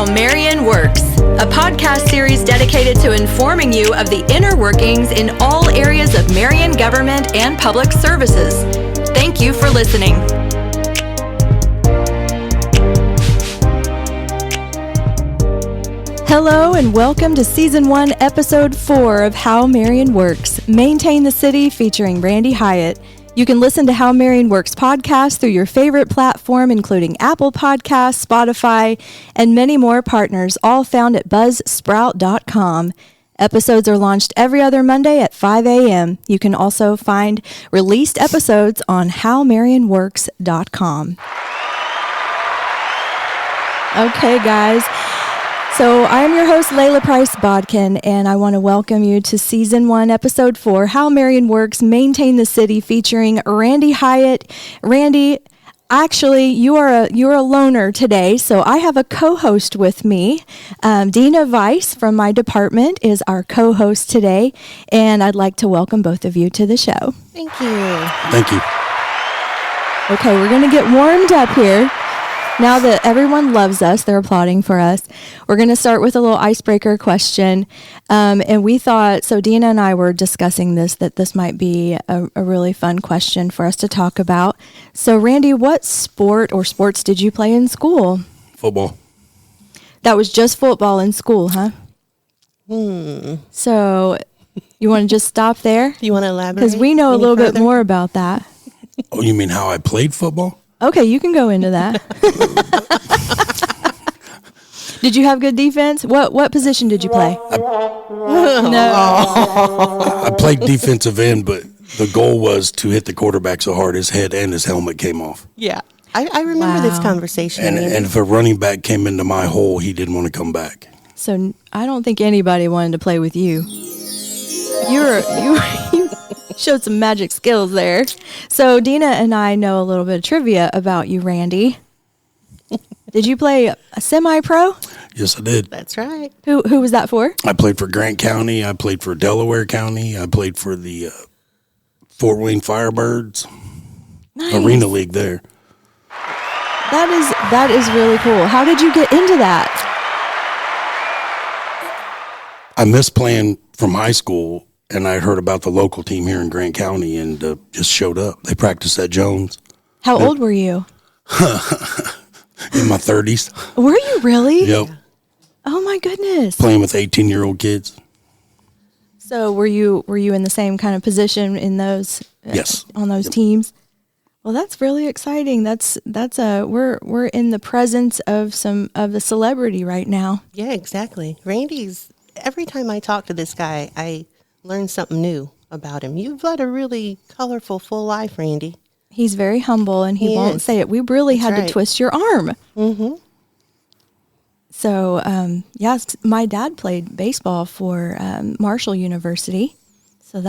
How Marion Works, a podcast series dedicated to informing you of the inner workings in all areas of Marion government and public services. Thank you for listening. Hello and welcome to Season 1, Episode 4 of How Marion Works, Maintain the City, featuring Randy Hiatt. You can listen to How Marion Works podcast through your favorite platform, including Apple Podcasts, Spotify, and many more partners, all found at buzzsprout.com. Episodes are launched every other Monday at 5 a.m. You can also find released episodes on howmarionworks.com. Okay, guys. So I'm your host, Layla Price Bodkin, and I want to welcome you to Season 1, Episode 4, How Marion Works, Maintain the City, featuring Randy Hiatt. Randy, actually, you are a loner today, so I have a co-host with me. Dina Weiss from my department is our co-host today, and I'd like to welcome both of you to the show. Thank you. Thank you. Okay, we're going to get warmed up here. Now that everyone loves us, they're applauding for us, we're going to start with a little icebreaker question. And we thought, so Dina and I were discussing that this might be a really fun question for us to talk about. So Randy, what sport or sports did you play in school? Football. That was just football in school, huh? So you want to just stop there? Do you want to elaborate? Because we know a little bit more about that. Oh, you mean how I played football? Okay, you can go into that. Did you have good defense? What position did you play? I played defensive end, but the goal was to hit the quarterback so hard his head and his helmet came off. Yeah. I remember this conversation. And if a running back came into my hole, he didn't want to come back. So I don't think anybody wanted to play with you. You showed some magic skills there. So Dina and I know a little bit of trivia about you, Randy. Did you play a semi-pro? Yes, I did. That's right. Who was that for? I played for Grant County. I played for Delaware County. I played for the Fort Wayne Firebirds. Nice. Arena League there. That is really cool. How did you get into that? I missed playing from high school, and I heard about the local team here in Grant County and just showed up. They practiced at Jones. How old were you? In my 30s. Were you really? Yep. Oh my goodness. Playing with 18-year-old kids. So were you in the same kind of position in those? Yes. On those teams? Well, that's really exciting. We're in the presence of the celebrity right now. Yeah, exactly. Every time I talk to this guy, I learn something new about him. You've led a really colorful, full life, Randy. He's very humble, and he won't say it. We really had to twist your arm. Mm-hmm. So, yes, my dad played baseball for Marshall University. So we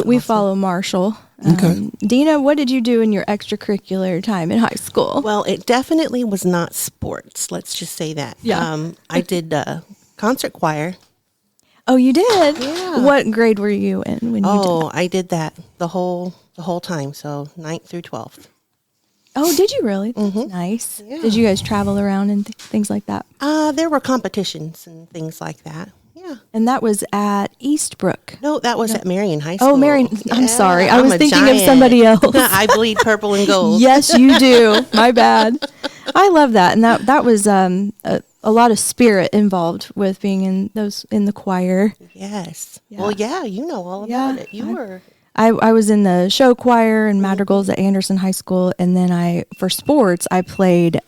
awesome. Follow Marshall. Okay. Dina, what did you do in your extracurricular time in high school? Well, it definitely was not sports. Let's just say that. Yeah. I did concert choir. Oh, you did? Yeah. What grade were you in when you did that? I did that the whole time, so 9th through 12th. Oh, did you really? Mm-hmm. Nice. Yeah. Did you guys travel around and things like that? There were competitions and things like that. Yeah. And that was at Eastbrook. No, that was at Marion High School. Oh, Marion. Yeah, I'm sorry. I was thinking giant. of somebody else. I bleed purple and gold. Yes, you do. My bad. I love that. And that was a lot of spirit involved with being in the choir. Yes. Yeah. Well, yeah, you know all about it. I was in the show choir and madrigals at Anderson High School, and then for sports I played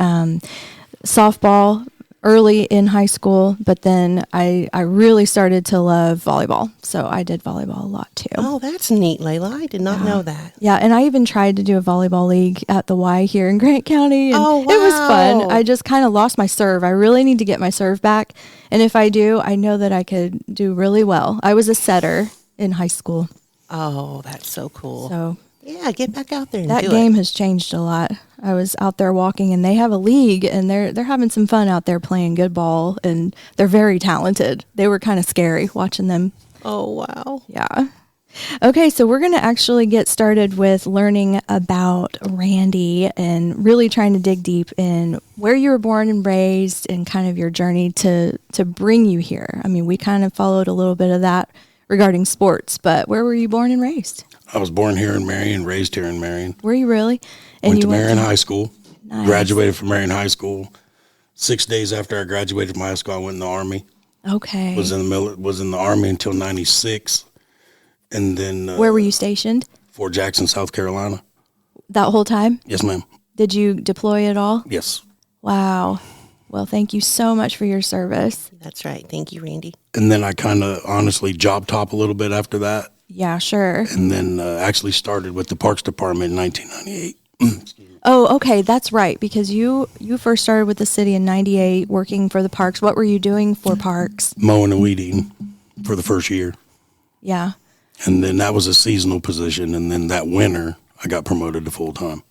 softball early in high school, but then I really started to love volleyball, so I did volleyball a lot too. Oh, that's neat, Layla. I did not know that. Yeah, and I even tried to do a volleyball league at the Y here in Grant County, and wow. It was fun. I just kind of lost my serve. I really need to get my serve back, and if I do, I know that I could do really well. I was a setter in high school. Oh, that's so cool. So yeah, get back out there and that do game it. has changed a lot. I was out there walking, and they have a league, and they're having some fun out there playing good ball, and they're very talented. They were kind of scary watching them. Oh, wow. Yeah. Okay, so we're going to actually get started with learning about Randy and really trying to dig deep in where you were born and raised and kind of your journey to bring you here. I mean, we kind of followed a little bit of that regarding sports, but where were you born and raised? I was born here in Marion, raised here in Marion. Were you really? And Went you to Marion High School, Nice. graduated from Marion High School. 6 days after I graduated from high school, I went in the Army. Okay. Was in the Army until 96. And then Where were you stationed? Fort Jackson, South Carolina. That whole time? Yes, ma'am. Did you deploy at all? Yes. Wow. Well, thank you so much for your service. That's right. Thank you, Randy. And then I kind of honestly job top a little bit after that. Yeah, sure. And then actually started with the Parks Department in 1998. Oh, okay. That's right. Because you first started with the city in 98 working for the parks. What were you doing for parks? Mowing and weeding for the first year. Yeah. And then that was a seasonal position. And then that winter, I got promoted to full-time.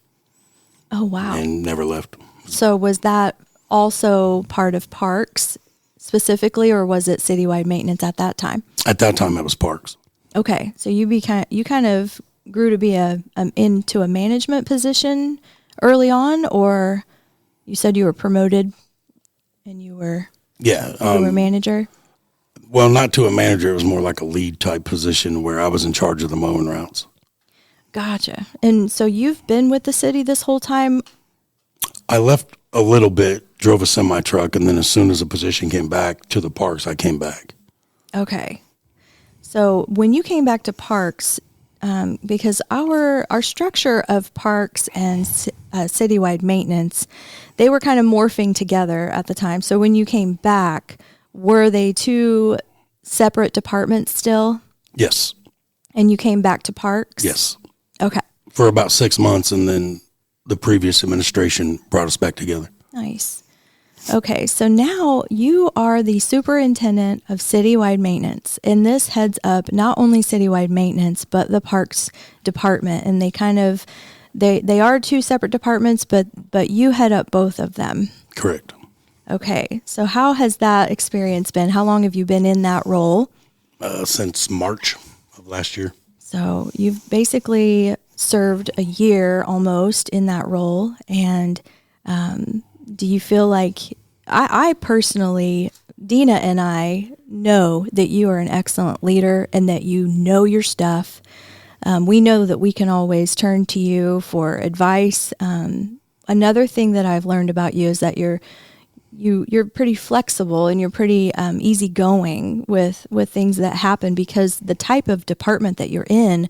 Oh, wow. And never left. So was that also part of parks specifically, or was it citywide maintenance at that time? At that time, it was Parks. Okay. So you kind of grew to be into a management position early on, or you said you were promoted and you were manager? Well, not to a manager. It was more like a lead type position where I was in charge of the mowing routes. Gotcha. And so you've been with the city this whole time? I left a little bit, drove a semi truck, and then as soon as the position came back to the parks, I came back. Okay. So when you came back to parks, because our structure of parks and citywide maintenance, they were kind of morphing together at the time. So when you came back, were they two separate departments still? Yes. And you came back to parks? Yes. Okay. For about 6 months, and then the previous administration brought us back together. Nice. Okay, so now you are the superintendent of citywide maintenance, and this heads up not only citywide maintenance, but the parks department, and they are two separate departments, but you head up both of them. Correct. Okay, so how has that experience been? How long have you been in that role? Since March of last year. So you've basically served a year almost in that role, and do you feel like, I personally, Dina and I know that you are an excellent leader and that you know your stuff. We know that we can always turn to you for advice. Another thing that I've learned about you is that you're pretty flexible and you're pretty easygoing with things that happen, because the type of department that you're in,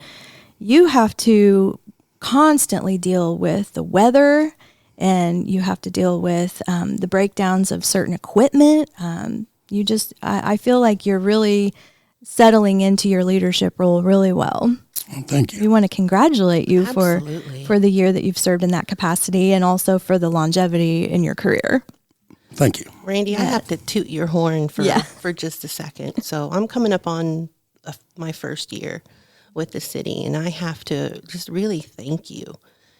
you have to constantly deal with the weather, and you have to deal with the breakdowns of certain equipment. I feel like you're really settling into your leadership role really well. Well, thank you. We want to congratulate you for the year that you've served in that capacity, and also for the longevity in your career. Thank you. Randy, I have to toot your horn for just a second. So I'm coming up on my first year with the city, and I have to just really thank you.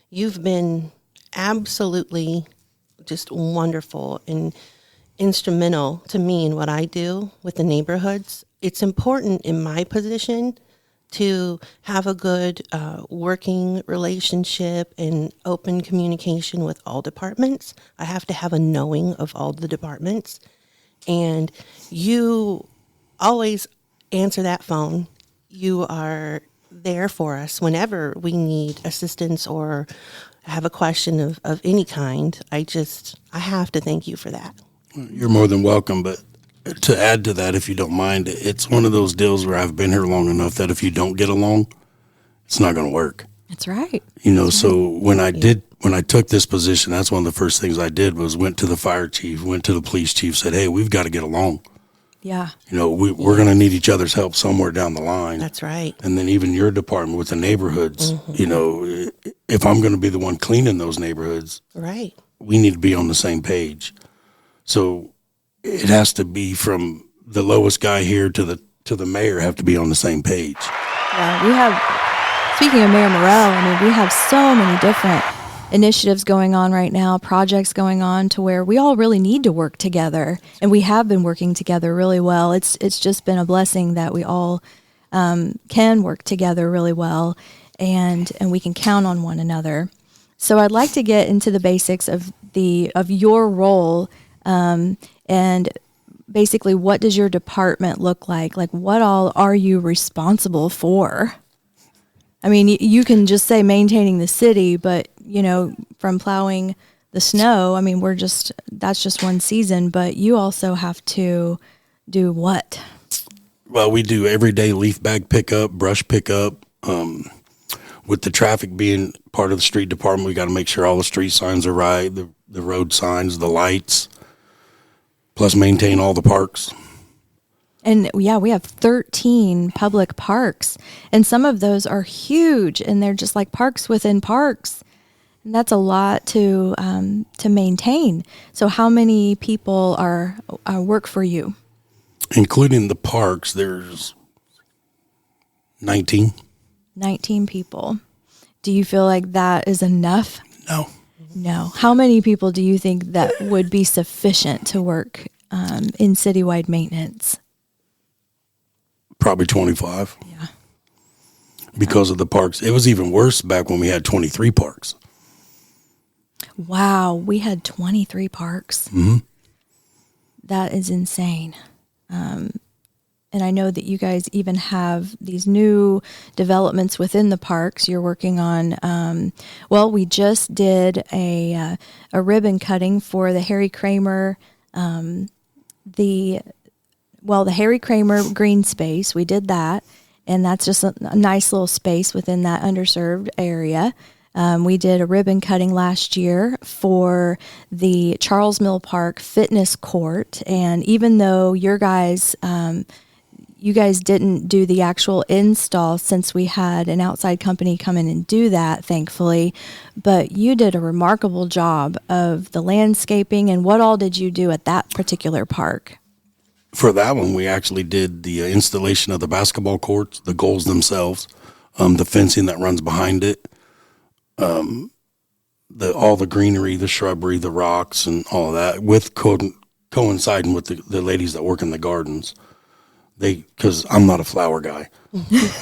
You've been absolutely just wonderful and instrumental to me in what I do with the neighborhoods. It's important in my position to have a good working relationship and open communication with all departments. I have to have a knowing of all the departments. And you always answer that phone. You are there for us whenever we need assistance or have a question of any kind. I have to thank you for that. You're more than welcome, but to add to that, if you don't mind, it's one of those deals where I've been here long enough that if you don't get along, it's not going to work. That's right. So when I took this position, that's one of the first things I did was went to the fire chief, went to the police chief, said, hey, we've got to get along. Yeah. We're going to need each other's help somewhere down the line. That's right. And then even your department with the neighborhoods, if I'm going to be the one cleaning those neighborhoods, right, we need to be on the same page. So it has to be from the lowest guy here to the mayor have to be on the same page. Yeah, speaking of Mayor Morrell, we have so many different initiatives going on right now, projects going on, to where we all really need to work together, and we have been working together really well. It's just been a blessing that we all can work together really well, and we can count on one another. So I'd like to get into the basics of your role, and basically, what does your department look like? Like, what all are you responsible for? I mean, you can just say maintaining the city, but, from plowing the snow, I mean, that's just one season, but you also have to do what? Well, we do everyday leaf bag pickup, brush pickup. With the traffic being part of the street department, we got to make sure all the street signs are right, the road signs, the lights, plus maintain all the parks. And yeah, we have 13 public parks, and some of those are huge, and they're just like parks within parks. And that's a lot to maintain. So how many people work for you? Including the parks, there's 19. 19 people. Do you feel like that is enough? No. No. How many people do you think that would be sufficient to work in citywide maintenance? Probably 25. Yeah. Because of the parks. It was even worse back when we had 23 parks. Wow. We had 23 parks. Mm-hmm. That is insane. And I know that you guys even have these new developments within the parks you're working on. We just did a ribbon cutting for the Harry Kramer, the Harry Kramer green space. We did that, and that's just a nice little space within that underserved area. We did a ribbon cutting last year for the Charles Mill Park fitness court, and even though you guys didn't do the install since we had an outside company come in and do that, thankfully, but you did a remarkable job of the landscaping. And what all did you do at that particular park? For that one, we actually did the installation of the basketball courts, the goals themselves, the fencing that runs behind it, all the greenery, the shrubbery, the rocks, and all of that, with coinciding with the ladies that work in the gardens. Because I'm not a flower guy.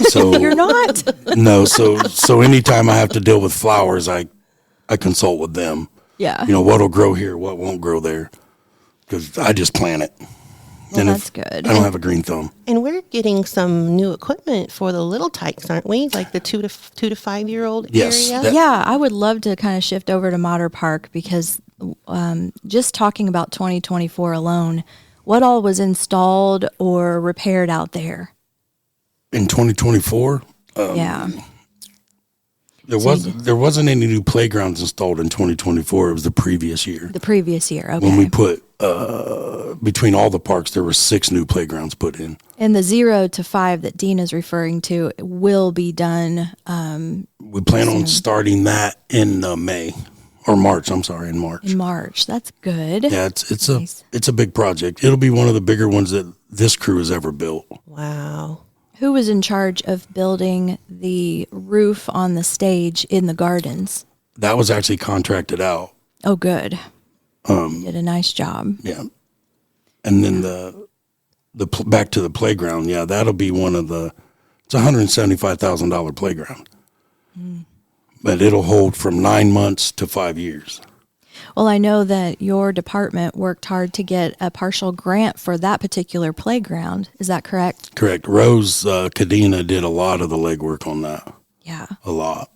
So You're not? No. So anytime I have to deal with flowers, I consult with them. Yeah. What'll grow here, what won't grow there, because I just plant it. Well, that's good. I don't have a green thumb. And we're getting some new equipment for the little tykes, aren't we? Like the 2 to 5 year old Yes, area. Yeah, I would love to kind of shift over to Monteiro Park, because just talking about 2024 alone, what all was installed or repaired out there? In 2024, Yeah. there wasn't any new playgrounds installed in 2024. It was the previous year. The previous year, okay. When we put between all the parks, there were 6 new playgrounds put in. And the 0 to 5 that Dean is referring to will be done. We plan on starting that in May. Or March, I'm sorry, in March. In March, that's good. Yeah, it's a big project. It'll be one of the bigger ones that this crew has ever built. Wow. Who was in charge of building the roof on the stage in the gardens? That was actually contracted out. Oh, good. You did a nice job. Yeah. And then the back to the playground, yeah, that'll be it's $175,000 playground. But it'll hold from 9 months to 5 years. Well, I know that your department worked hard to get a partial grant for that particular playground. Is that correct? Correct. Rose Cadena did a lot of the legwork on that. Yeah. A lot.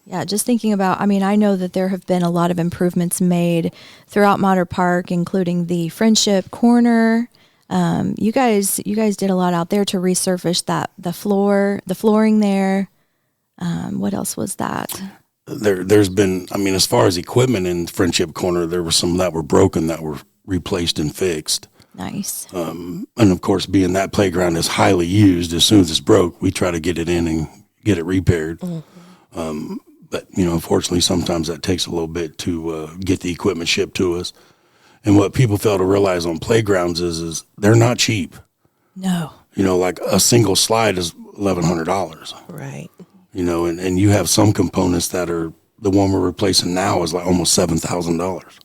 Yeah, just thinking about, I know that there have been a lot of improvements made throughout Monteiro Park, including the Friendship Corner. You guys did a lot out there to resurface the flooring there. What else was that? There's been, as far as equipment in Friendship Corner, there were some that were broken that were replaced and fixed. Nice. And of course, being that playground is highly used, as soon as it's broke, we try to get it in and get it repaired. Mm-hmm. But, unfortunately, sometimes that takes a little bit to get the equipment shipped to us. And what people fail to realize on playgrounds is they're not cheap. No. Like a single slide is $1,100. Right. And you have some components that are, the one we're replacing now is like almost $7,000.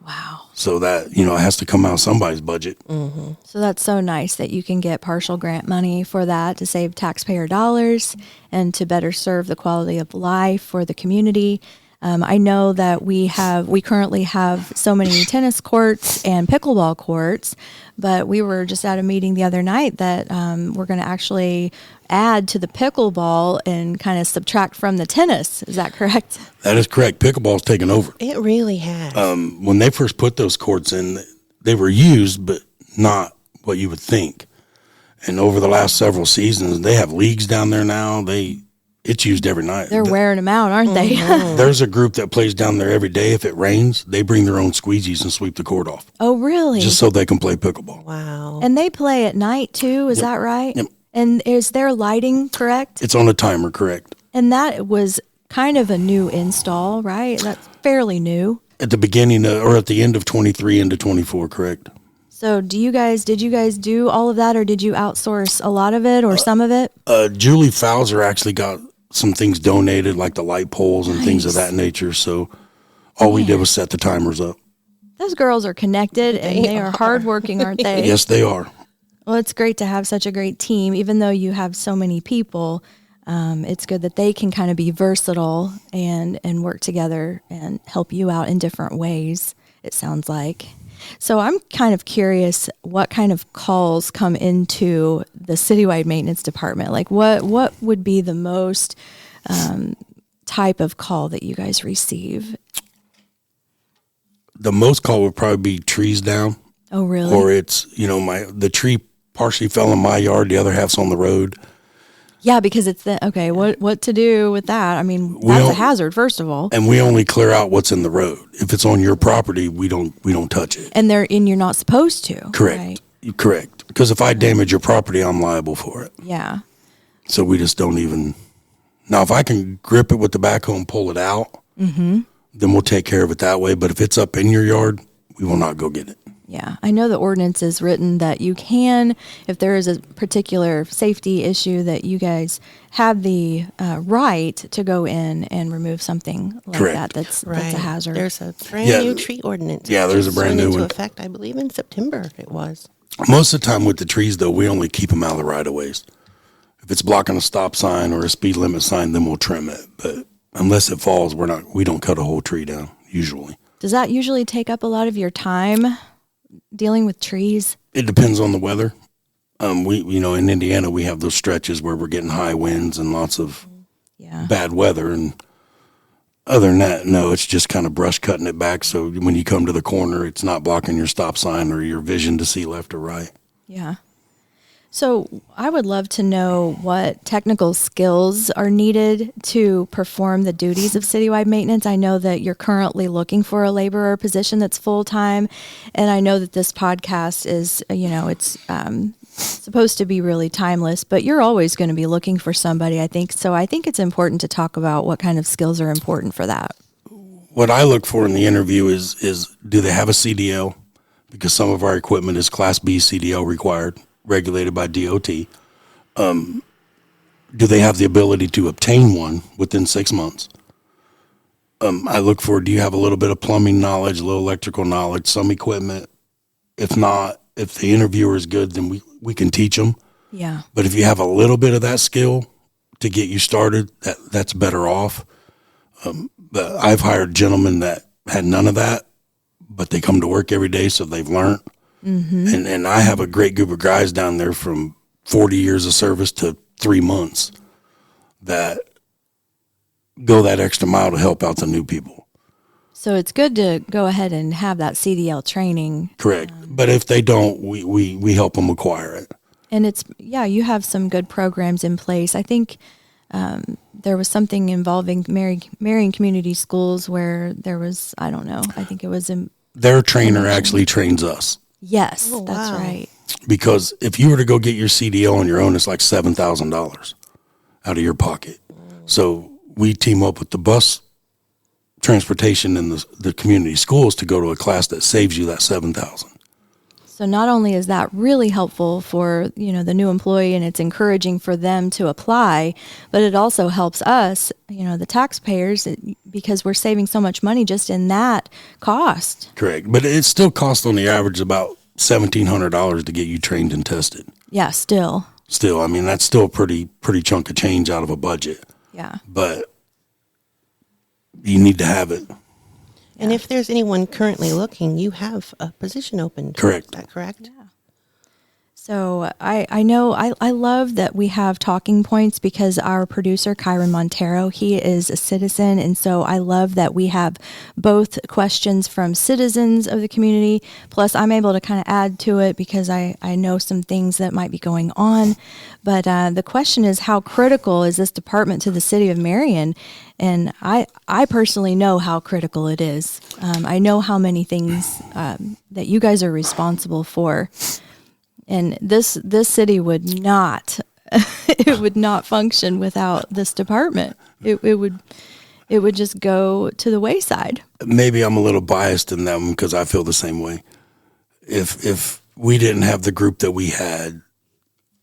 Wow. So that, it has to come out of somebody's budget. Mm-hmm. So that's so nice that you can get partial grant money for that to save taxpayer dollars and to better serve the quality of life for the community. I know that we currently have so many tennis courts and pickleball courts, but we were just at a meeting the other night that we're going to actually add to the pickleball and kind of subtract from the tennis. Is that correct? That is correct. Pickleball's taken over. It really has. When they first put those courts in, they were used, but not what you would think. And over the last several seasons, they have leagues down there now. It's used every night. They're wearing them out, aren't they? There's a group that plays down there every day. If it rains, they bring their own squeegees and sweep the court off. Oh, really? Just so they can play pickleball. Wow. And they play at night too, is that right? Yep. And is their lighting correct? It's on a timer, correct. And that was kind of a new install, right? That's fairly new. At the beginning or at the end of 23 into 24, correct. So did you guys do all of that, or did you outsource a lot of it or some of it? Julie Fowler actually got some things donated, like the light poles and things of that nature. So all we did was set the timers up. Those girls are connected and they are hardworking, aren't they? Yes, they are. Well, it's great to have such a great team, even though you have so many people. It's good that they can kind of be versatile and work together and help you out in different ways, it sounds like. So I'm kind of curious what kind of calls come into the citywide maintenance department. Like what would be the most type of call that you guys receive? The most call would probably be trees down. Oh, really? Or it's, the tree partially fell in my yard, the other half's on the road. Yeah, because it's what to do with that? I mean, that's a hazard, first of all. And we only clear out what's in the road. If it's on your property, we don't touch it. And you're not supposed to. Correct. Right? Correct. Because if I damage your property, I'm liable for it. Yeah. So we just don't even. Now, if I can grip it with the backhoe and pull it out, then we'll take care of it that way. But if it's up in your yard, we will not go get it. Yeah, I know the ordinance is written that you can, if there is a particular safety issue, that you guys have the right to go in and remove something like Correct. that's a hazard. There's a brand new tree ordinance. Yeah, there's a brand new one. Into effect, I believe, in September it was. Most of the time with the trees, though, we only keep them out of the right-of-ways. If it's blocking a stop sign or a speed limit sign, then we'll trim it. But unless it falls, we don't cut a whole tree down, usually. Does that usually take up a lot of your time? Dealing with trees? It depends on the weather. In Indiana, we have those stretches where we're getting high winds and lots of bad weather. And other than that, no, it's just kind of brush cutting it back. So when you come to the corner, it's not blocking your stop sign or your vision to see left or right. Yeah. So I would love to know what technical skills are needed to perform the duties of citywide maintenance. I know that you're currently looking for a laborer position that's full-time, and I know that this podcast is, it's supposed to be really timeless, but you're always going to be looking for somebody, I think. So I think it's important to talk about what kind of skills are important for that. What I look for in the interview is do they have a CDL? Because some of our equipment is Class B CDL required, regulated by DOT. Do they have the ability to obtain one within 6 months? I look for, do you have a little bit of plumbing knowledge, a little electrical knowledge, some equipment? If not, if the interviewer is good, then we can teach them. Yeah. But if you have a little bit of that skill to get you started, that's better off. But I've hired gentlemen that had none of that, but they come to work every day, so they've learned. Mm-hmm. And I have a great group of guys down there from 40 years of service to 3 months that go that extra mile to help out the new people. So it's good to go ahead and have that CDL training. Correct. But if they don't, we help them acquire it. And you have some good programs in place. I think there was something involving Marion Community Schools where there was, I don't know, I think it was their trainer actually trains us. Yes, oh, that's wow. right. Because if you were to go get your CDL on your own, it's like $7,000 out of your pocket. So we team up with the bus transportation and the community schools to go to a class that saves you that $7,000. So not only is that really helpful for, the new employee, and it's encouraging for them to apply, but it also helps us, the taxpayers, because we're saving so much money just in that cost. Correct. But it still costs on the average about $1,700 to get you trained and tested. Yeah, still. Still, I mean, that's still a pretty chunk of change out of a budget. Yeah. But you need to have it. And if there's anyone currently looking, you have a position open. Correct. Is that correct? Yeah. So I know I love that we have talking points, because our producer, Kyren Monteiro, he is a citizen. And so I love that we have both questions from citizens of the community, plus I'm able to kind of add to it because I know some things that might be going on. But the question is, how critical is this department to the City of Marion? And I personally know how critical it is. I know how many things that you guys are responsible for. And this city would not, it would not function without this department. It would just go to the wayside. Maybe I'm a little biased in that one because I feel the same way. If we didn't have the group that we had,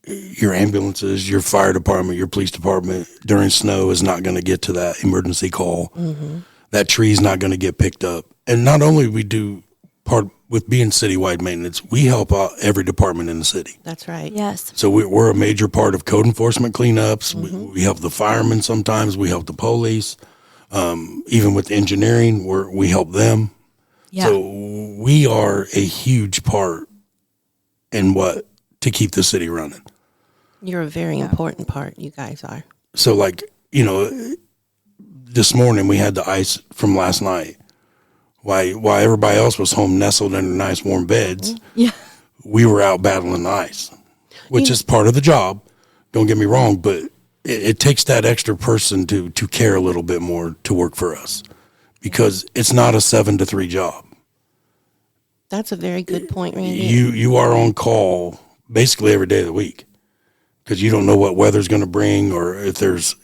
your ambulances, your fire department, your police department during snow is not going to get to that emergency call. Mm-hmm. That tree's not going to get picked up. And not only we do part with being citywide maintenance, we help out every department in the city. That's right. Yes. So we're a major part of code enforcement cleanups. Mm-hmm. We help the firemen sometimes. We help the police. Even with engineering, we help them. Yeah. So we are a huge part in to keep the city running. You're a very important part, you guys are. So this morning we had the ice from last night. While everybody else was home nestled in their nice warm beds, we were out battling the ice, which is part of the job. Don't get me wrong, but it takes that extra person to care a little bit more to work for us, because it's not a 7 to 3 job. That's a very good point, Randy. You are on call basically every day of the week, because you don't know what weather's going to bring, or if there's,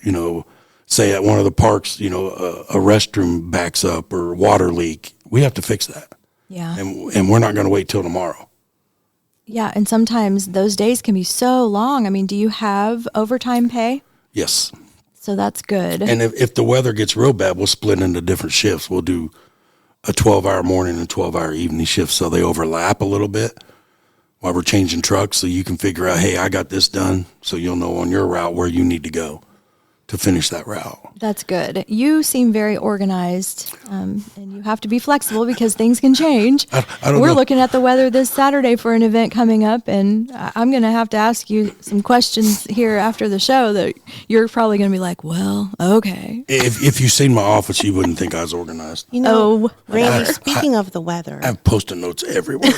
say at one of the parks, a restroom backs up or water leak. We have to fix that. Yeah. And we're not going to wait till tomorrow. Yeah, and sometimes those days can be so long. I mean, do you have overtime pay? Yes. So that's good. And if the weather gets real bad, we'll split into different shifts. We'll do a 12-hour morning and 12-hour evening shift, so they overlap a little bit while we're changing trucks, so you can figure out, hey, I got this done, so you'll know on your route where you need to go to finish that route. That's good. You seem very organized, and you have to be flexible because things can change. We're looking at the weather this Saturday for an event coming up, and I'm going to have to ask you some questions here after the show that you're probably going to be like, well, okay. If you've seen my office, you wouldn't think I was organized. Randy, speaking of the weather. I have Post-it notes everywhere.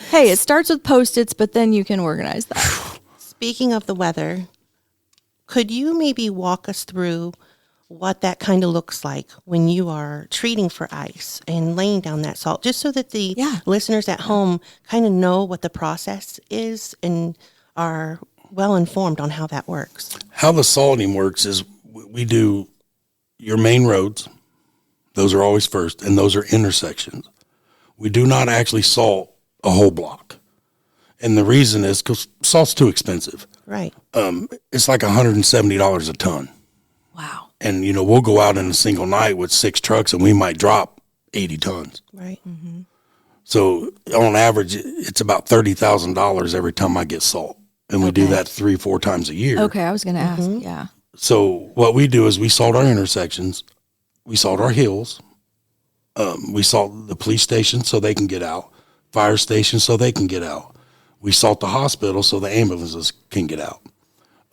Hey, it starts with Post-its, but then you can organize that. Speaking of the weather, could you maybe walk us through what that kind of looks like when you are treating for ice and laying down that salt, just so that the listeners at home kind of know what the process is and are well informed on how that works? How the salting works is we do your main roads. Those are always first, and those are intersections. We do not actually salt a whole block. And the reason is because salt's too expensive. Right. It's like $170 a ton. Wow. And, we'll go out in a single night with 6 trucks and we might drop 80 tons. Right. Mm-hmm. So on average, it's about $30,000 every time I get salt. And we do that 3-4 times a year. Okay. I was going to ask. Yeah. So what we do is we salt our intersections. We salt our hills. We salt the police stations so they can get out. Fire stations so they can get out. We salt the hospital so the ambulances can get out.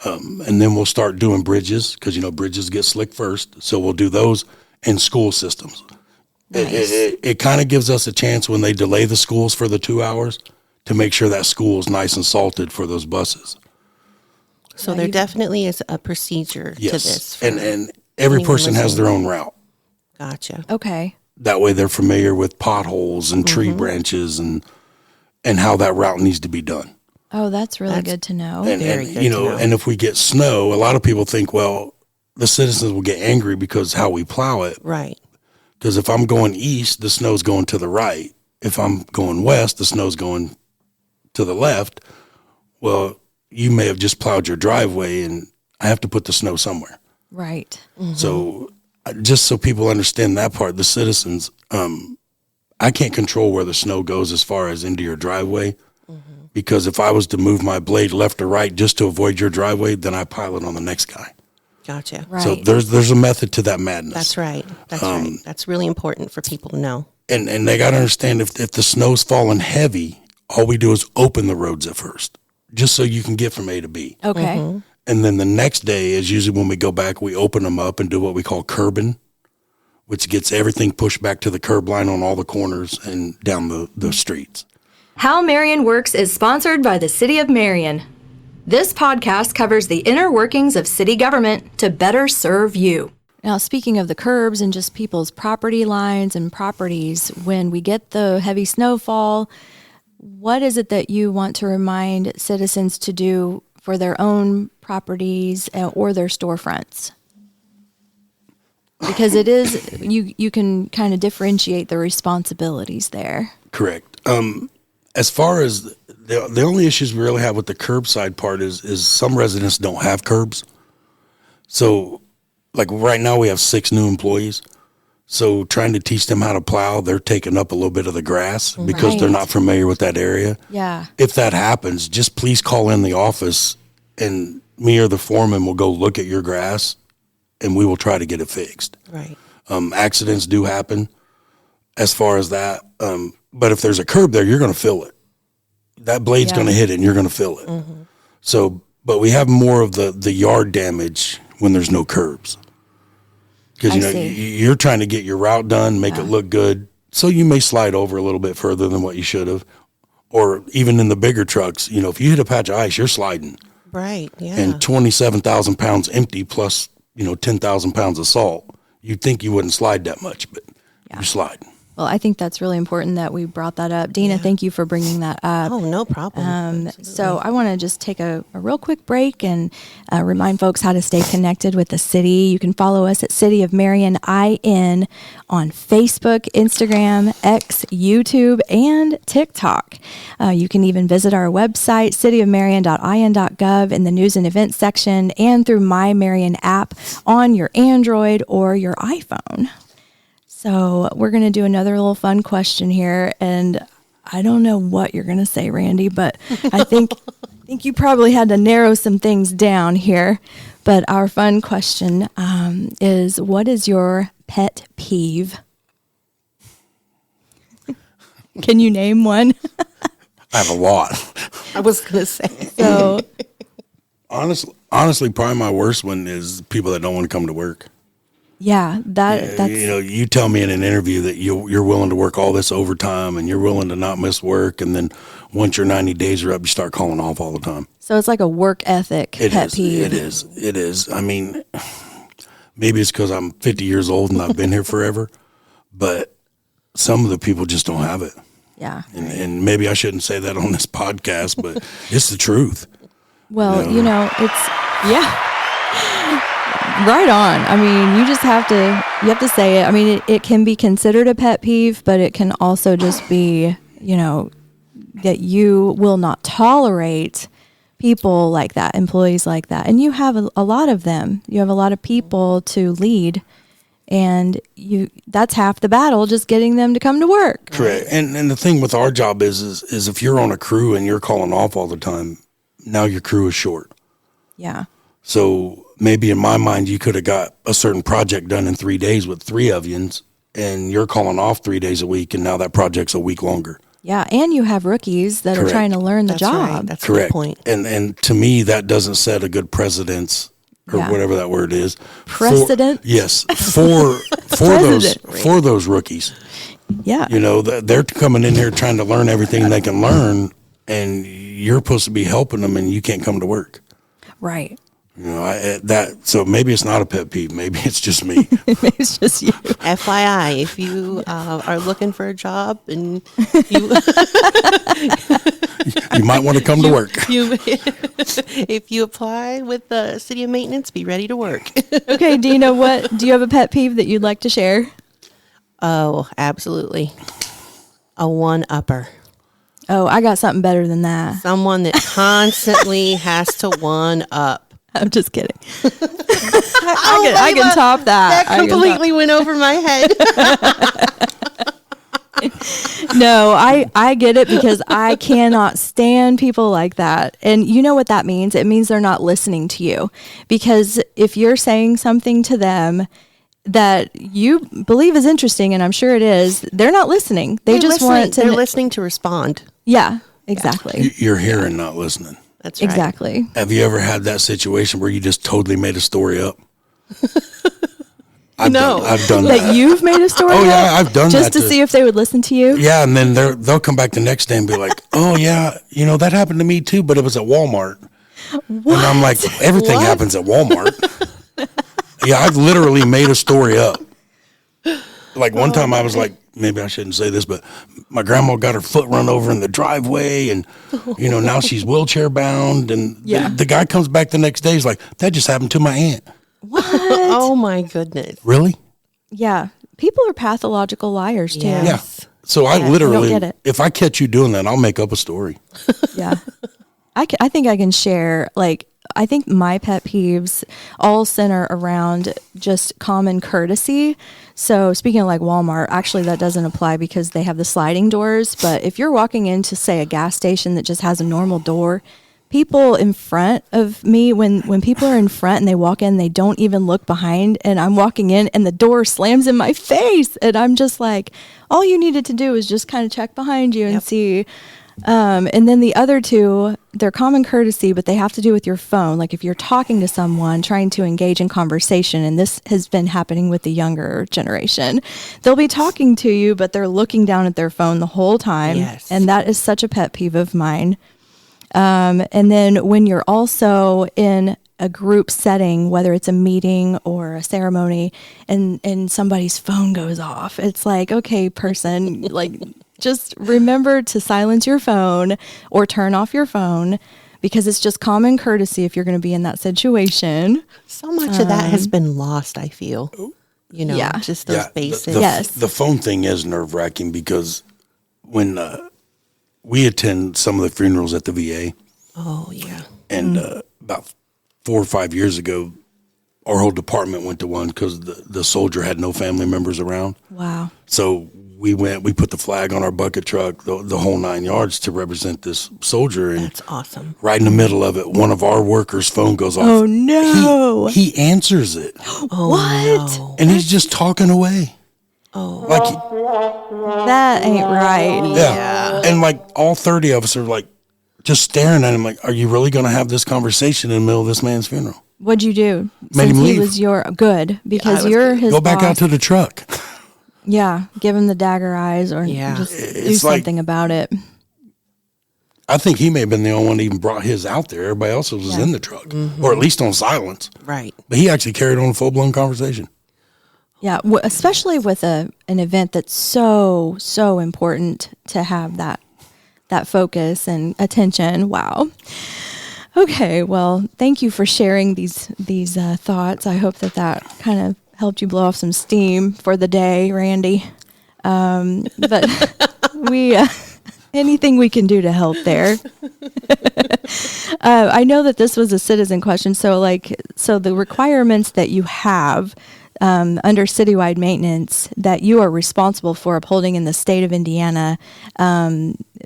And then we'll start doing bridges because, bridges get slick first. So we'll do those in school systems. Nice. It kind of gives us a chance when they delay the schools for the 2 hours to make sure that school is nice and salted for those buses. So there definitely is a procedure to this. And every person has their own route. Gotcha. Okay. That way they're familiar with potholes and tree branches and how that route needs to be done. Oh, that's really good to know. And and if we get snow, a lot of people think, well, the citizens will get angry because how we plow it. Right. Because if I'm going east, the snow's going to the right. if I'm going west, the snow's going to the left. Well, you may have just plowed your driveway, and I have to put the snow somewhere. Right. Mm-hmm. So just so people understand that part, the citizens, I can't control where the snow goes as far as into your driveway, because if I was to move my blade left or right just to avoid your driveway, then I pile it on the next guy. Gotcha. Right. So there's a method to that madness. That's right. That's right. That's really important for people to know. And they got to understand, if the snow's falling heavy, all we do is open the roads at first, just so you can get from A to B. Okay. And then the next day is usually when we go back, we open them up and do what we call curbing, which gets everything pushed back to the curb line on all the corners and down the streets. How Marion Works is sponsored by the City of Marion. This podcast covers the inner workings of city government to better serve you. Now, speaking of the curbs and just people's property lines and properties, when we get the heavy snowfall, what is it that you want to remind citizens to do for their own properties or their storefronts? Because it is, you can kind of differentiate the responsibilities there. Correct. As far as the only issues we really have with the curbside part is some residents don't have curbs. So, like right now we have 6 new employees. So trying to teach them how to plow, they're taking up a little bit of the grass because they're not familiar with that area. Yeah. If that happens, just please call in the office, and me or the foreman will go look at your grass, and we will try to get it fixed. Right. Accidents do happen as far as that. But if there's a curb there, you're going to feel it. That blade's going to hit it, and you're going to feel it. Mm-hmm. So, but we have more of the yard damage when there's no curbs. Because, you're trying to get your route done, make it look good. So you may slide over a little bit further than what you should have. Or even in the bigger trucks, if you hit a patch of ice, you're sliding. Right, yeah. And 27,000 pounds empty plus, 10,000 pounds of salt. You'd think you wouldn't slide that much, but you slide. Well, I think that's really important that we brought that up. Dina, thank you for bringing that up. Oh, no problem. So I want to just take a real quick break and remind folks how to stay connected with the city. You can follow us at City of Marion IN on Facebook, Instagram, X, YouTube, and TikTok. You can even visit our website, cityofmarion.in.gov, in the news and events section, and through My Marion app on your Android or your iPhone. So we're going to do another little fun question here, and I don't know what you're going to say, Randy, but I think you probably had to narrow some things down here. But our fun question is, what is your pet peeve? Can you name one? I have a lot. I was going to say. So, honestly, probably my worst one is people that don't want to come to work. Yeah, that's... You tell me in an interview that you're willing to work all this overtime and you're willing to not miss work, and then once your 90 days are up, you start calling off all the time. So it's like a work ethic pet peeve. It is. I mean, maybe it's because I'm 50 years old and I've been here forever, but some of the people just don't have it. Yeah. And maybe I shouldn't say that on this podcast, but it's the truth. Well, it's... Yeah. Right on. I mean, you have to say it. I mean, it can be considered a pet peeve, but it can also just be, that you will not tolerate people like that, employees like that. And you have a lot of them. You have a lot of people to lead, and that's half the battle, just getting them to come to work. Correct. And the thing with our job is if you're on a crew and you're calling off all the time, now your crew is short. Yeah. So maybe in my mind, you could have got a certain project done in 3 days with 3 of you, and you're calling off 3 days a week, and now that project's a week longer. Yeah, and you have rookies that Correct. are trying to learn the job. Right. That's Correct. a good point. And to me, that doesn't set a good precedence, or whatever that word is. Precedent? Yes, for those rookies. Yeah. They're coming in here trying to learn everything they can learn, and you're supposed to be helping them, and you can't come to work. Right. So maybe it's not a pet peeve. Maybe it's just me. Maybe it's just you. FYI, if you are looking for a job and you you might want to come to work. If you apply with the City of Maintenance, be ready to work. Okay, Dina, do you have a pet peeve that you'd like to share? Oh, absolutely. A one-upper. Oh, I got something better than that. Someone that constantly has to one-up. I'm just kidding. I can top that. That completely went over my head. No, I get it because I cannot stand people like that. And you know what that means? It means they're not listening to you. Because if you're saying something to them that you believe is interesting, and I'm sure it is, they're not listening. They're listening to respond. Yeah, exactly. You're hearing, not listening. That's right. Exactly. Have you ever had that situation where you just totally made a story up? I've done that. That you've made a story Oh, yeah, up? I've done just that. to see if they would listen to you? Yeah, and then they'll come back the next day and be like, oh, yeah, that happened to me too, but it was at Walmart. What? And I'm like, everything happens at Walmart. Yeah, I've literally made a story up. Like one time I was like, maybe I shouldn't say this, but my grandma got her foot run over in the driveway and, now she's wheelchair bound. And the guy comes back the next day. He's like, that just happened to my aunt. What? Oh, my goodness. Really? Yeah. People are pathological liars, too. Yes. Yeah. So I literally, don't get it. if I catch you doing that, I'll make up a story. Yeah. I think I can share, I think my pet peeves all center around just common courtesy. So speaking of like Walmart, actually that doesn't apply because they have the sliding doors. But if you're walking into, say, a gas station that just has a normal door, people in front of me, when people are in front and they walk in, they don't even look behind, and I'm walking in and the door slams in my face. And I'm just like, all you needed to do is just kind of check behind you and see. And then the other two, they're common courtesy, but they have to do with your phone. Like if you're talking to someone, trying to engage in conversation, and this has been happening with the younger generation, they'll be talking to you, but they're looking down at their phone the whole time. Yes. And that is such a pet peeve of mine. And then when you're also in a group setting, whether it's a meeting or a ceremony, and somebody's phone goes off, it's like, okay, person, like, just remember to silence your phone or turn off your phone, because it's just common courtesy if you're going to be in that situation. So much of that has been lost, I feel. Just those basics. The phone thing is nerve-wracking because when we attend some of the funerals at the VA. Oh, yeah. And about 4 or 5 years ago, our whole department went to one because the soldier had no family members around. Wow. So we put the flag on our bucket truck, the whole 9 yards to represent this soldier. And that's awesome. Right in the middle of it, one of our workers' phone goes off. Oh, no. He answers it. Oh, what? No. And he's just talking away. Oh. That ain't right. Yeah. And like all 30 of us are like just staring at him like, are you really going to have this conversation in the middle of this man's funeral? What'd you do? Made him leave. He was good because you're his Go back boss. out to the truck. Yeah, give him the dagger eyes or just do something about it. I think he may have been the only one that even brought his out there. Everybody else was in the truck, or at least on silence. Right. But he actually carried on a full-blown conversation. Yeah, especially with an event that's so important to have that focus and attention. Wow. Okay, well, thank you for sharing these thoughts. I hope that kind of helped you blow off some steam for the day, Randy. But we anything we can do to help there. I know that this was a citizen question, so the requirements that you have under citywide maintenance that you are responsible for upholding in the state of Indiana.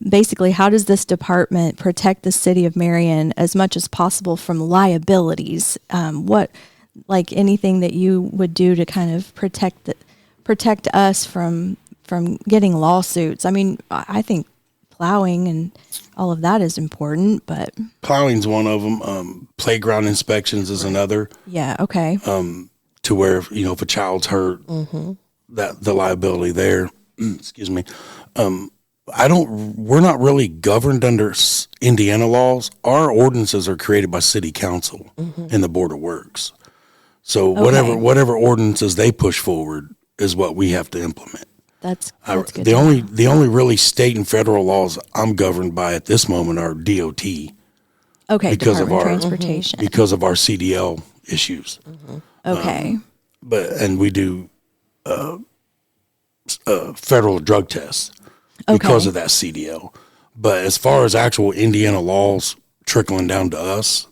Basically, how does this department protect the city of Marion as much as possible from liabilities? Like anything that you would do to kind of protect us from getting lawsuits? I mean, I think plowing and all of that is important, but plowing's one of them. Playground inspections is another. Yeah. Okay. To where if a child's hurt, that the liability there. Excuse me. We're not really governed under Indiana laws. Our ordinances are created by City Council and the Board of Works. So whatever ordinances they push forward is what we have to implement. That's good. The only really state and federal laws I'm governed by at this moment are DOT. Okay, because of our transportation. Because of our CDL issues. Okay. And we do federal drug tests. because of that CDL. But as far as actual Indiana laws trickling down to us,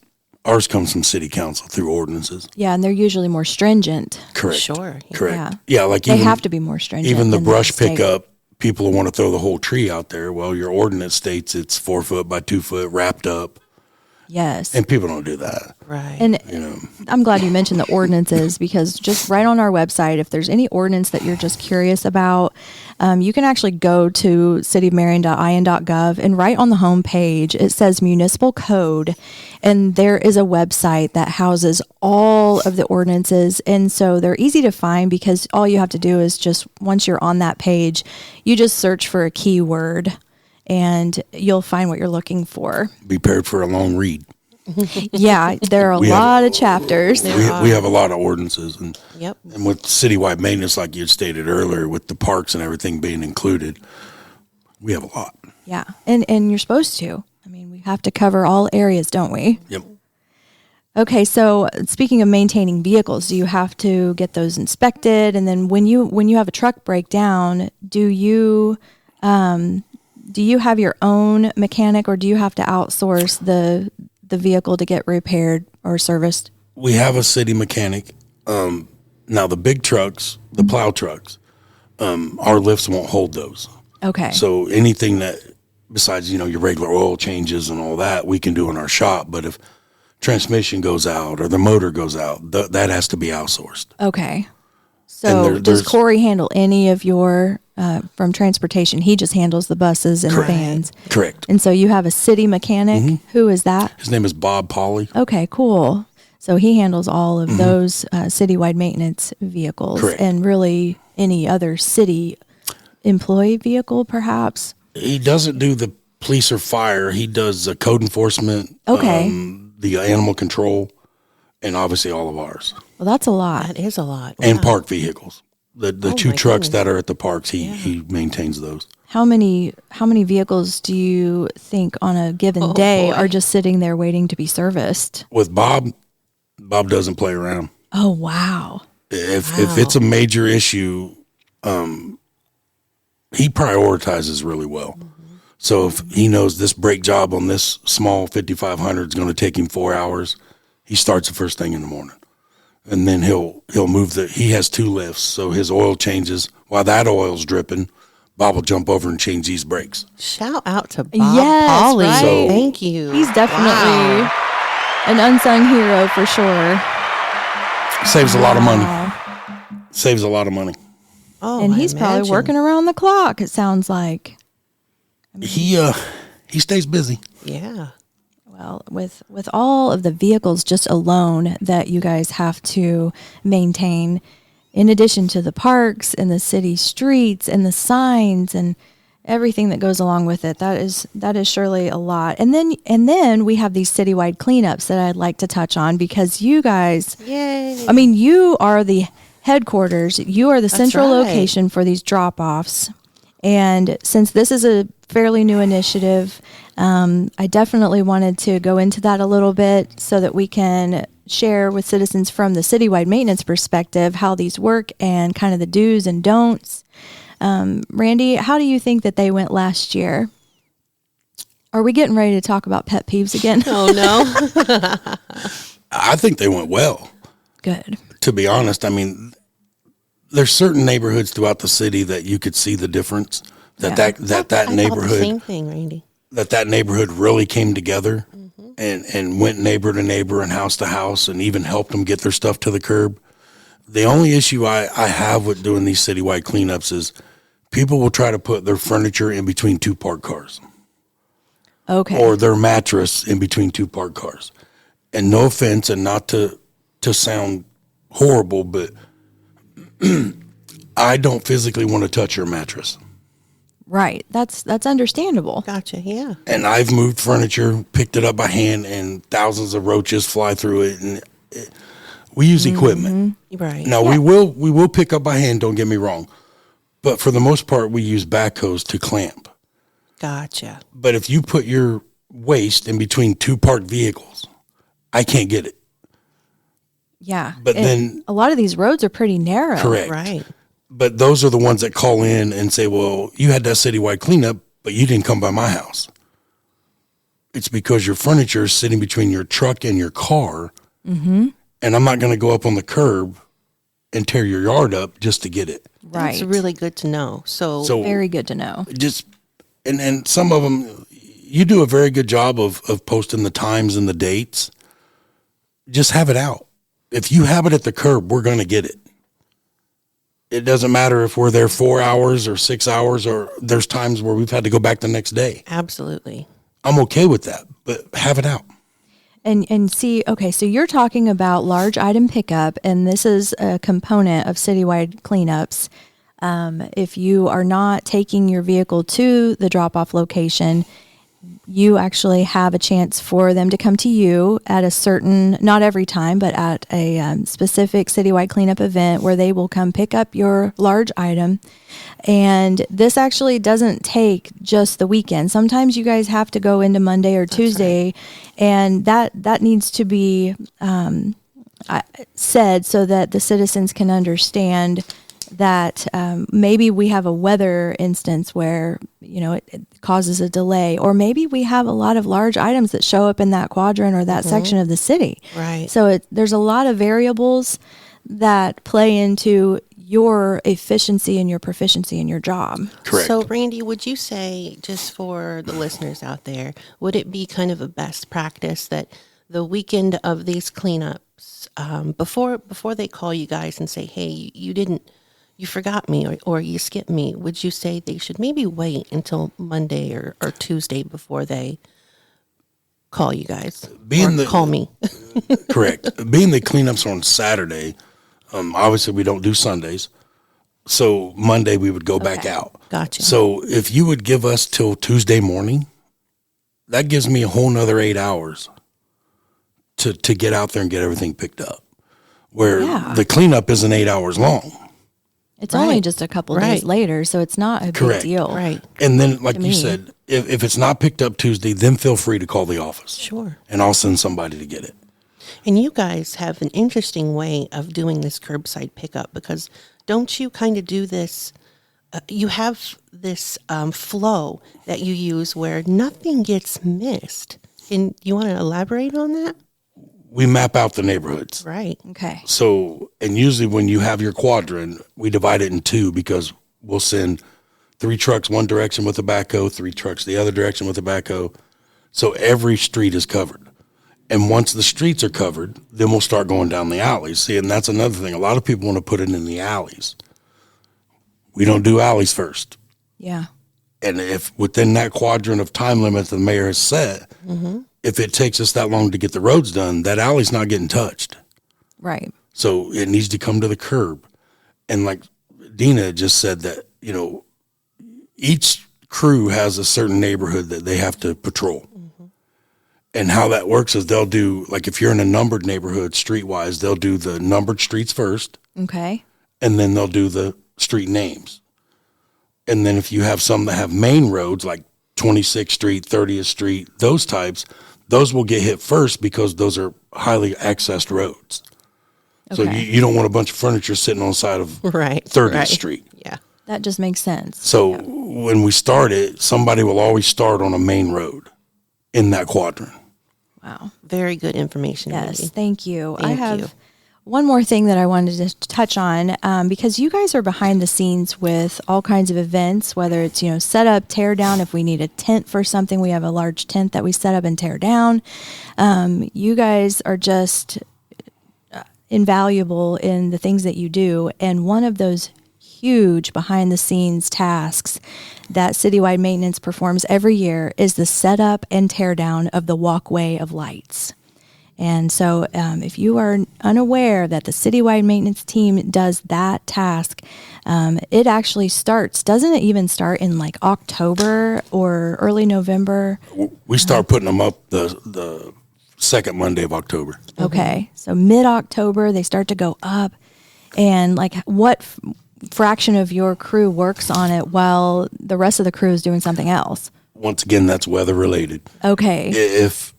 ours comes from city council through ordinances. Yeah, and they're usually more stringent. Correct. Sure. Correct. Yeah, like they have to be more stringent. Even the than brush state. pickup, people want to throw the whole tree out there. Well, your ordinance states it's 4 foot by 2 foot wrapped up. Yes. And people don't do that. Right. And I'm glad you mentioned the ordinances, because just right on our website, if there's any ordinance that you're just curious about, you can actually go to cityofmarion.in.gov, and right on the home page, it says municipal code. And there is a website that houses all of the ordinances. And so they're easy to find, because all you have to do is just, once you're on that page, you just search for a keyword and you'll find what you're looking for. Be prepared for a long read. Yeah, there are a lot of chapters. We have a lot of ordinances. And, Yep. and with citywide maintenance, like you stated earlier, with the parks and everything being included, we have a lot. Yeah, and you're supposed to. I mean, we have to cover all areas, don't we? Yep. Okay, so speaking of maintaining vehicles, do you have to get those inspected? And then when you have a truck breakdown, do you have your own mechanic, or do you have to outsource the vehicle to get repaired or serviced? We have a city mechanic. Now the big trucks, the plow trucks, our lifts won't hold those. Okay. So anything that, besides, your regular oil changes and all that, we can do in our shop. But if transmission goes out or the motor goes out, that has to be outsourced. Okay. So does Corey handle any of your, from transportation? He just handles the buses and the vans. Correct. And so you have a city mechanic. Mm-hmm. Who is that? His name is Bob Polly. Okay, cool. So he handles all of those citywide maintenance vehicles. Correct. And really any other city employee vehicle, perhaps? He doesn't do the police or fire. He does code enforcement, the animal control, and obviously all of ours. Well, that's a lot. That is a lot. Wow. And park vehicles. The two trucks that are at the parks, he maintains those. How many vehicles do you think on a given day are just sitting there waiting to be serviced? With Bob doesn't play around. Oh, wow. If it's a major issue, he prioritizes really well. Mm-hmm. So if he knows this brake job on this small 5500 is going to take him 4 hours, he starts the first thing in the morning. And then he'll move he has 2 lifts, so his oil changes. While that oil's dripping, Bob will jump over and change these brakes. Shout out to Bob Polly. Right. So, thank you. He's definitely an unsung hero for sure. Saves a lot of money. Saves a lot of money. Oh, and he's probably working around the clock, it sounds like. He stays busy. Yeah. Well, with all of the vehicles just alone that you guys have to maintain, in addition to the parks and the city streets and the signs and everything that goes along with it, that is surely a lot. And then we have these citywide cleanups that I'd like to touch on, because you guys, yay! I mean, you are the headquarters. You are the central right. location for these drop-offs. And since this is a fairly new initiative, I definitely wanted to go into that a little bit so that we can share with citizens from the citywide maintenance perspective how these work and kind of the do's and don'ts. Randy, how do you think that they went last year? Are we getting ready to talk about pet peeves again? Oh, no. I think they went well. Good. To be honest, I mean, there's certain neighborhoods throughout the city that you could see the difference. That neighborhood, the same thing, Randy. That neighborhood really came together and went neighbor to neighbor and house to house and even helped them get their stuff to the curb. The only issue I have with doing these citywide cleanups is people will try to put their furniture in between 2 parked cars. Okay. Or their mattress in between 2 parked cars. And no offense, and not to sound horrible, but I don't physically want to touch your mattress. Right. That's understandable. Gotcha. Yeah. And I've moved furniture, picked it up by hand, and thousands of roaches fly through it. And we use equipment. Right. Now we will pick up by hand. Don't get me wrong, but for the most part, we use backhoes to clamp. Gotcha. But if you put your waste in between 2 parked vehicles, I can't get it. Yeah. But then a lot of these roads are pretty narrow. Correct. Right. But those are the ones that call in and say, well, you had that citywide cleanup, but you didn't come by my house. It's because your furniture is sitting between your truck and your car. Mm-hmm. And I'm not going to go up on the curb and tear your yard up just to get it. Right. It's really good to know. So very good to know. Just, and some of them, you do a very good job of posting the times and the dates. Just have it out. If you have it at the curb, we're going to get it. It doesn't matter if we're there 4 hours or 6 hours, or there's times where we've had to go back the next day. Absolutely. I'm okay with that, but have it out. And see, okay, so you're talking about large item pickup, and this is a component of citywide cleanups. If you are not taking your vehicle to the drop-off location, you actually have a chance for them to come to you at a certain, not every time, but at a specific citywide cleanup event where they will come pick up your large item. And this actually doesn't take just the weekend. Sometimes you guys have to go into Monday or Tuesday, right. And that needs to be said so that the citizens can understand that maybe we have a weather instance where, it causes a delay, or maybe we have a lot of large items that show up in that quadrant or that section of the city. Right. So there's a lot of variables that play into your efficiency and your proficiency in your job. Correct. So, Randy, would you say, just for the listeners out there, would it be kind of a best practice that the weekend of these cleanups, before they call you guys and say, hey, you forgot me or you skipped me, would you say they should maybe wait until Monday or Tuesday before they call you guys? Call me. Correct. Being the cleanups on Saturday, obviously we don't do Sundays. So Monday we would go back out. Gotcha. So if you would give us till Tuesday morning, that gives me a whole nother 8 hours to get out there and get everything picked up. Where the cleanup isn't 8 hours long. It's only just a couple days later, so it's not a big deal. Right. And then, like you said, if it's not picked up Tuesday, then feel free to call the office. Sure. And I'll send somebody to get it. And you guys have an interesting way of doing this curbside pickup, because don't you kind of do this, you have this flow that you use where nothing gets missed. And you want to elaborate on that? We map out the neighborhoods. Right. Okay. So, and usually when you have your quadrant, we divide it in two, because we'll send 3 trucks one direction with a backhoe, 3 trucks the other direction with a backhoe. So every street is covered. And once the streets are covered, then we'll start going down the alleys. See, and that's another thing. A lot of people want to put it in the alleys. We don't do alleys first. Yeah. And if within that quadrant of time limit the mayor has set, if it takes us that long to get the roads done, that alley's not getting touched. Right. So it needs to come to the curb. And like Dina just said that, each crew has a certain neighborhood that they have to patrol. And how that works is they'll do, like if you're in a numbered neighborhood streetwise, they'll do the numbered streets first. Okay. And then they'll do the street names. And then if you have some that have main roads like 26th Street, 30th Street, those types, those will get hit first because those are highly accessed roads. Okay. So you don't want a bunch of furniture sitting on the side of 30th Street. Yeah. That just makes sense. So when we start it, somebody will always start on a main road in that quadrant. Wow. Very good information. Yes. Randy. Thank you. Thank I you. have one more thing that I wanted to touch on, because you guys are behind the scenes with all kinds of events, whether it's, set up, tear down. If we need a tent for something, we have a large tent that we set up and tear down. You guys are just invaluable in the things that you do. And one of those huge behind the scenes tasks that citywide maintenance performs every year is the setup and tear down of the walkway of lights. And so if you are unaware that the citywide maintenance team does that task, it actually doesn't it even start in like October or early November? We start putting them up the second Monday of October. Okay. So mid-October, they start to go up. And like what fraction of your crew works on it while the rest of the crew is doing something else? Once again, that's weather related. Okay. If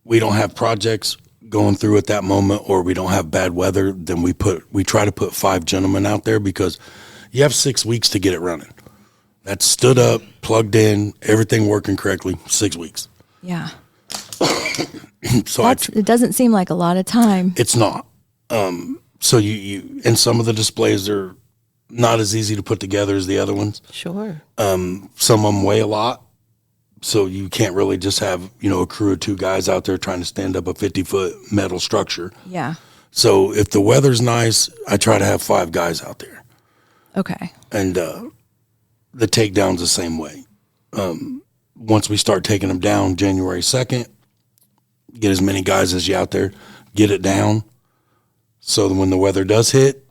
we don't have projects going through at that moment, or we don't have bad weather, then we try to put 5 gentlemen out there, because You have 6 weeks to get it running. That's stood up, plugged in, everything working correctly, 6 weeks. Yeah. So it doesn't seem like a lot of time. It's not. So you and some of the displays are not as easy to put together as the other ones. Sure. Some of them weigh a lot, so you can't really just have, a crew of 2 guys out there trying to stand up a 50-foot metal structure. Yeah. So if the weather's nice, I try to have 5 guys out there. Okay. And the takedown's the same way. Once we start taking them down January 2nd, get as many guys as you out there, get it down, so that when the weather does hit,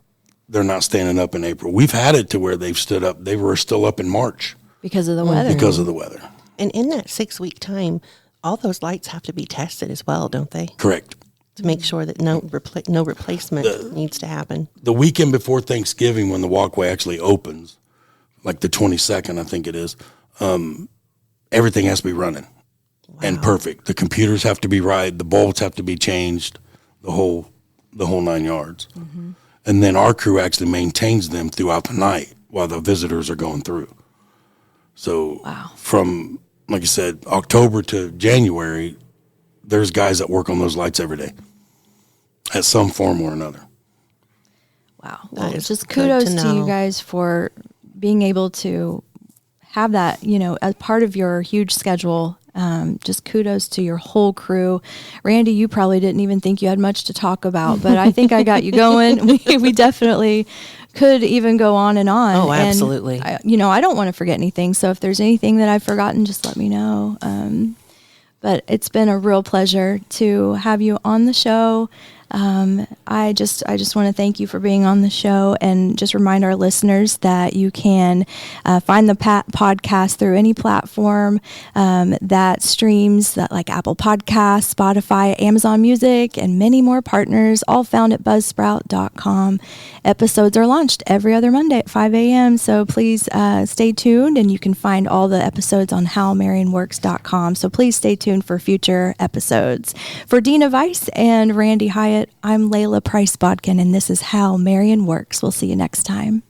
they're not standing up in April. We've had it to where they've stood up. They were still up in March. Because of the weather. Because of the weather. And in that 6-week time, all those lights have to be tested as well, don't they? Correct. To make sure that no replacement needs to happen. The weekend before Thanksgiving, when the walkway actually opens, like the 22nd, I think it is, everything has to be running and perfect. The computers have to be right. The bolts have to be changed, the whole 9 yards. Mm-hmm. And then our crew actually maintains them throughout the night while the visitors are going through. So from, like I said, October to January, there's guys that work on those lights every day at some form or another. Wow. Well, it's just kudos to you guys for being able to have that, as part of your huge schedule. Just kudos to your whole crew. Randy, you probably didn't even think you had much to talk about, but I think I got you going. We definitely could even go on and on. Oh, absolutely. And I don't want to forget anything. So if there's anything that I've forgotten, just let me know. But it's been a real pleasure to have you on the show. I just want to thank you for being on the show, and just remind our listeners that you can find the podcast through any platform that streams, that like Apple Podcasts, Spotify, Amazon Music, and many more partners, all found at buzzsprout.com. Episodes are launched every other Monday at 5 a.m. So please stay tuned, and you can find all the episodes on howmarionworks.com. So please stay tuned for future episodes. For Dina Weiss and Randy Hiatt, I'm Layla Price-Bodkin, and this is How Marion Works. We'll see you next time.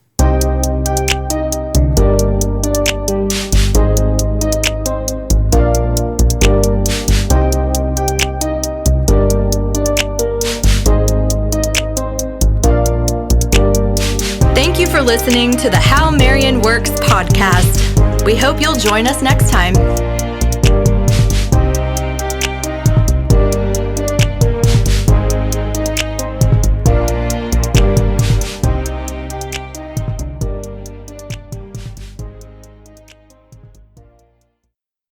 Thank you for listening to the How Marion Works podcast. We hope you'll join us next time.